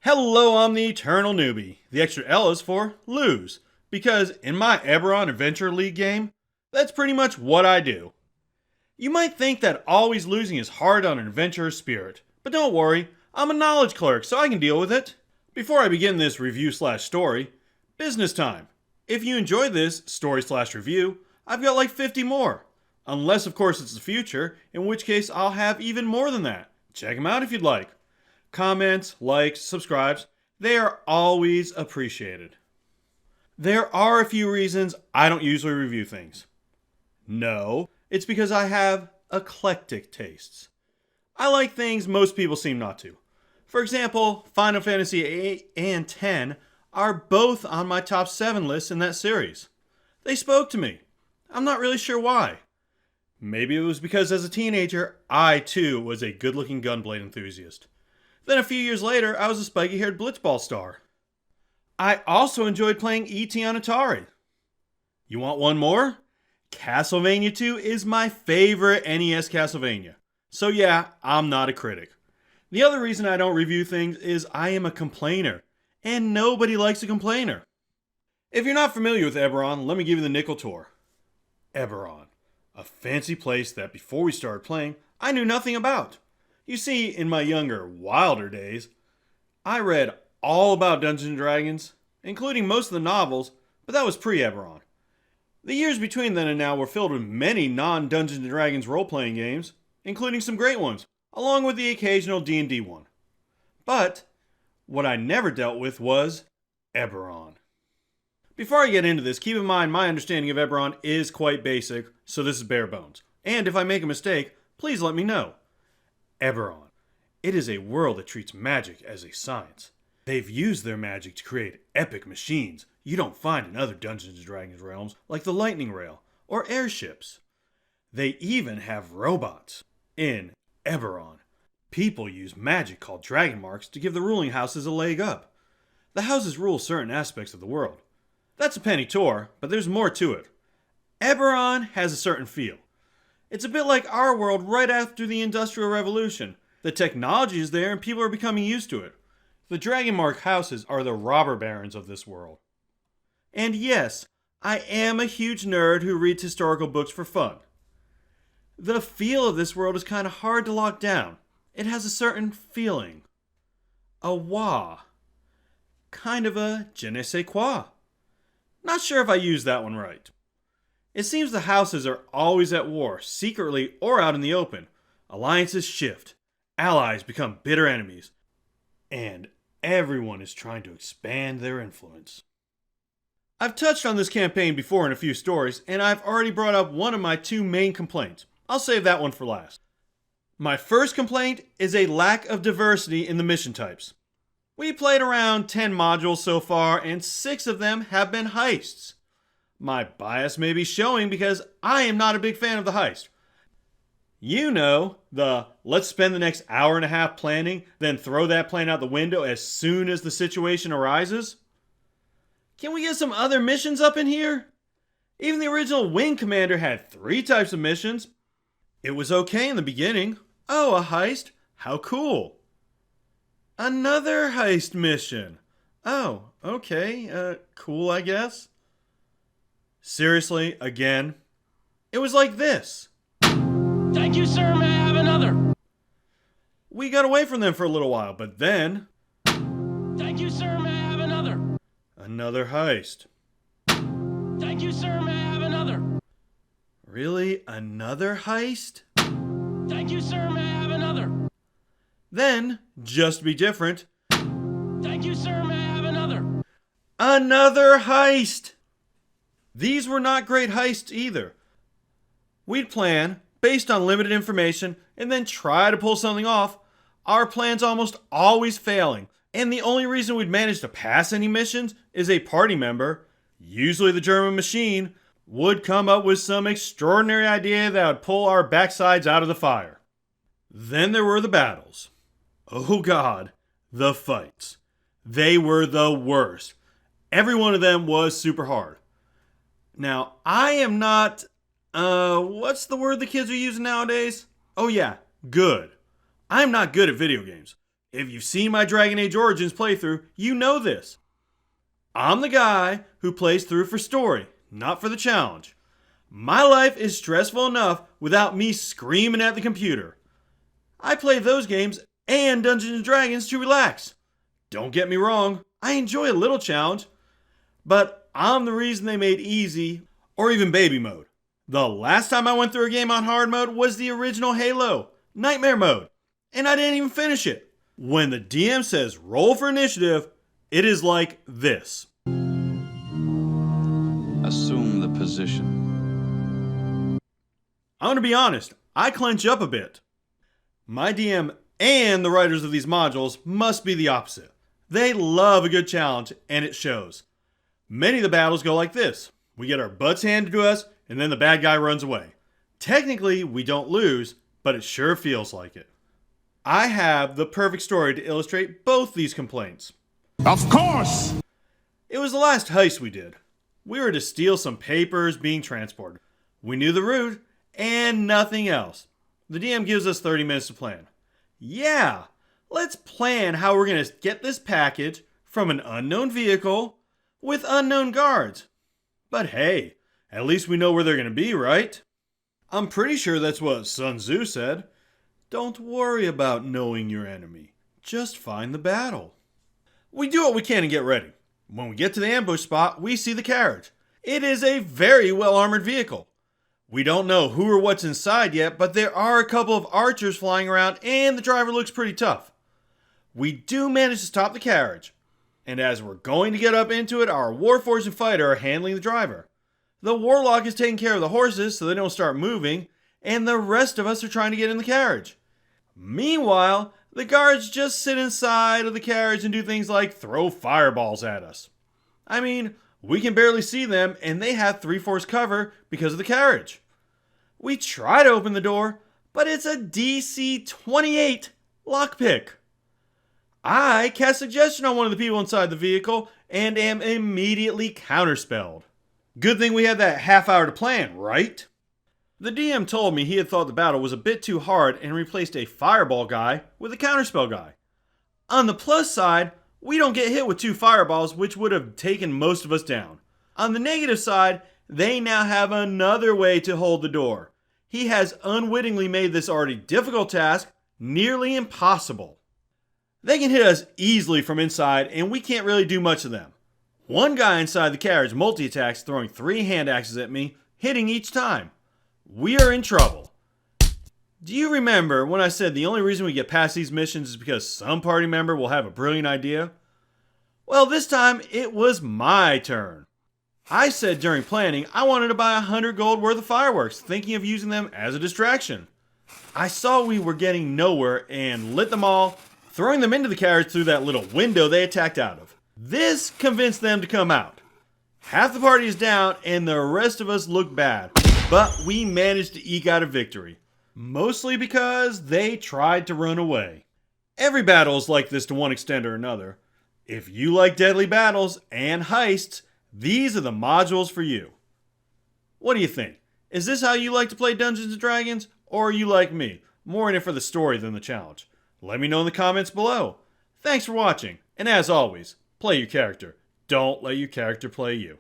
Hello, I'm the Eternal Newbie. The extra L is for lose, because in my Eberron Adventuer League game, that's pretty much what I do. You might think that always losing is hard on an adventurer's spirit, but don't worry, I'm a knowledge clerk, so I can deal with it. Before I begin this review/story, business time. If you enjoyed this story/review, I've got like 50 more. Unless, of course, it's the future, in which case I'll have even more than that. Check them out if you'd like. Comments, likes, subscribes, they are always appreciated. There are a few reasons I don't usually review things. No, it's because I have eclectic tastes. I like things most people seem not to. For example, Final Fantasy 8 and 10 are both on my top 7 lists in that series. They spoke to me. I'm not really sure why. Maybe it was because as a teenager, I too was a good-looking gunblade enthusiast. Then a few years later, I was a spiky-haired blitzball star. I also enjoyed playing E.T. on Atari. You want one more? Castlevania 2 is my favorite NES Castlevania. So yeah, I'm not a critic. The other reason I don't review things is I am a complainer, and nobody likes a complainer. If you're not familiar with Eberron, let me give you the nickel tour. Eberron, a fancy place that before we started playing, I knew nothing about. You see, in my younger, wilder days, I read all about Dungeons and Dragons, including most of the novels, but that was pre-Eberron. The years between then and now were filled with many non-Dungeons and Dragons role-playing games, including some great ones, along with the occasional D&D one. But what I never dealt with was Eberron. Before I get into this, keep in mind my understanding of Eberron is quite basic, so this is bare bones. And if I make a mistake, please let me know. Eberron. It is a world that treats magic as a science. They've used their magic to create epic machines you don't find in other Dungeons & Dragons realms, like the Lightning Rail or airships. They even have robots. In Eberron, people use magic called dragon marks to give the ruling houses a leg up. The houses rule certain aspects of the world. That's a penny tour, but there's more to it. Eberron has a certain feel. It's a bit like our world right after the Industrial Revolution. The technology is there and people are becoming used to it. The Dragon Mark houses are the robber barons of this world. And yes, I am a huge nerd who reads historical books for fun. The feel of this world is kind of hard to lock down. It has a certain feeling. A wah. Kind of a je ne sais quoi. Not sure if I used that one right. It seems the houses are always at war, secretly or out in the open. Alliances shift. Allies become bitter enemies. And everyone is trying to expand their influence. I've touched on this campaign before in a few stories, and I've already brought up one of my 2 main complaints. I'll save that one for last. My first complaint is a lack of diversity in the mission types. We played around 10 modules so far, and 6 of them have been heists. My bias may be showing because I am not a big fan of the heist. You know, the let's spend the next hour and a half planning, then throw that plan out the window as soon as the situation arises? Can we get some other missions up in here? Even the original Wing Commander had 3 types of missions. It was okay in the beginning. Oh, a heist? How cool. Another heist mission. Oh, okay, cool I guess. Seriously, again? It was like this. Thank you, sir. May I have another? We got away from them for a little while, but then... Thank you, sir. May I have another? Another heist. Thank you, sir. May I have another? Really? Another heist? Thank you, sir. May I have another? Then, just to be different... Thank you, sir. May I have another? Another heist! These were not great heists either. We'd plan, based on limited information, and then try to pull something off, our plans almost always failing, and the only reason we'd manage to pass any missions is a party member, usually the German machine, would come up with some extraordinary idea that would pull our backsides out of the fire. Then there were the battles. Oh God, the fights. They were the worst. Every one of them was super hard. Now, I am not, what's the word the kids are using nowadays? Oh yeah, good. I'm not good at video games. If you've seen my Dragon Age Origins playthrough, you know this. I'm the guy who plays through for story, not for the challenge. My life is stressful enough without me screaming at the computer. I play those games and Dungeons and Dragons to relax. Don't get me wrong, I enjoy a little challenge, but I'm the reason they made easy or even baby mode. The last time I went through a game on hard mode was the original Halo, Nightmare mode, and I didn't even finish it. When the DM says roll for initiative, it is like this. Assume the position. I'm going to be honest, I clench up a bit. My DM and the writers of these modules must be the opposite. They love a good challenge, and it shows. Many of the battles go like this. We get our butts handed to us, and then the bad guy runs away. Technically, we don't lose, but it sure feels like it. I have the perfect story to illustrate both these complaints. Of course! It was the last heist we did. We were to steal some papers being transported. We knew the route, and nothing else. The DM gives us 30 minutes to plan. Yeah, let's plan how we're going to get this package from an unknown vehicle with unknown guards. But hey, at least we know where they're going to be, right? I'm pretty sure that's what Sun Tzu said. Don't worry about knowing your enemy. Just find the battle. We do what we can and get ready. When we get to the ambush spot, we see the carriage. It is a very well-armored vehicle. We don't know who or what's inside yet, but there are a couple of archers flying around and the driver looks pretty tough. We do manage to stop the carriage. And as we're going to get up into it, our Warforged and fighter are handling the driver. The warlock is taking care of the horses so they don't start moving, and the rest of us are trying to get in the carriage. Meanwhile, the guards just sit inside of the carriage and do things like throw fireballs at us. I mean, we can barely see them, and they have 3/4 cover because of the carriage. We try to open the door, but it's a DC 28 lockpick. I cast suggestion on one of the people inside the vehicle and am immediately counterspelled. Good thing we had that half hour to plan, right? The DM told me he had thought the battle was a bit too hard and replaced a fireball guy with a counterspell guy. On the plus side, we don't get hit with 2 fireballs, which would have taken most of us down. On the negative side, they now have another way to hold the door. He has unwittingly made this already difficult task nearly impossible. They can hit us easily from inside, and we can't really do much to them. One guy inside the carriage multi-attacks, throwing 3 hand axes at me, hitting each time. We are in trouble. Do you remember when I said the only reason we get past these missions is because some party member will have a brilliant idea? Well, this time it was my turn. I said during planning I wanted to buy 100 gold worth of fireworks, thinking of using them as a distraction. I saw we were getting nowhere and lit them all, throwing them into the carriage through that little window they attacked out of. This convinced them to come out. Half the party is down and the rest of us look bad, but we managed to eke out a victory. Mostly because they tried to run away. Every battle is like this to one extent or another. If you like deadly battles and heists, these are the modules for you. What do you think? Is this how you like to play Dungeons and Dragons? Or are you like me, more in it for the story than the challenge? Let me know in the comments below. Thanks for watching, and as always, play your character. Don't let your character play you.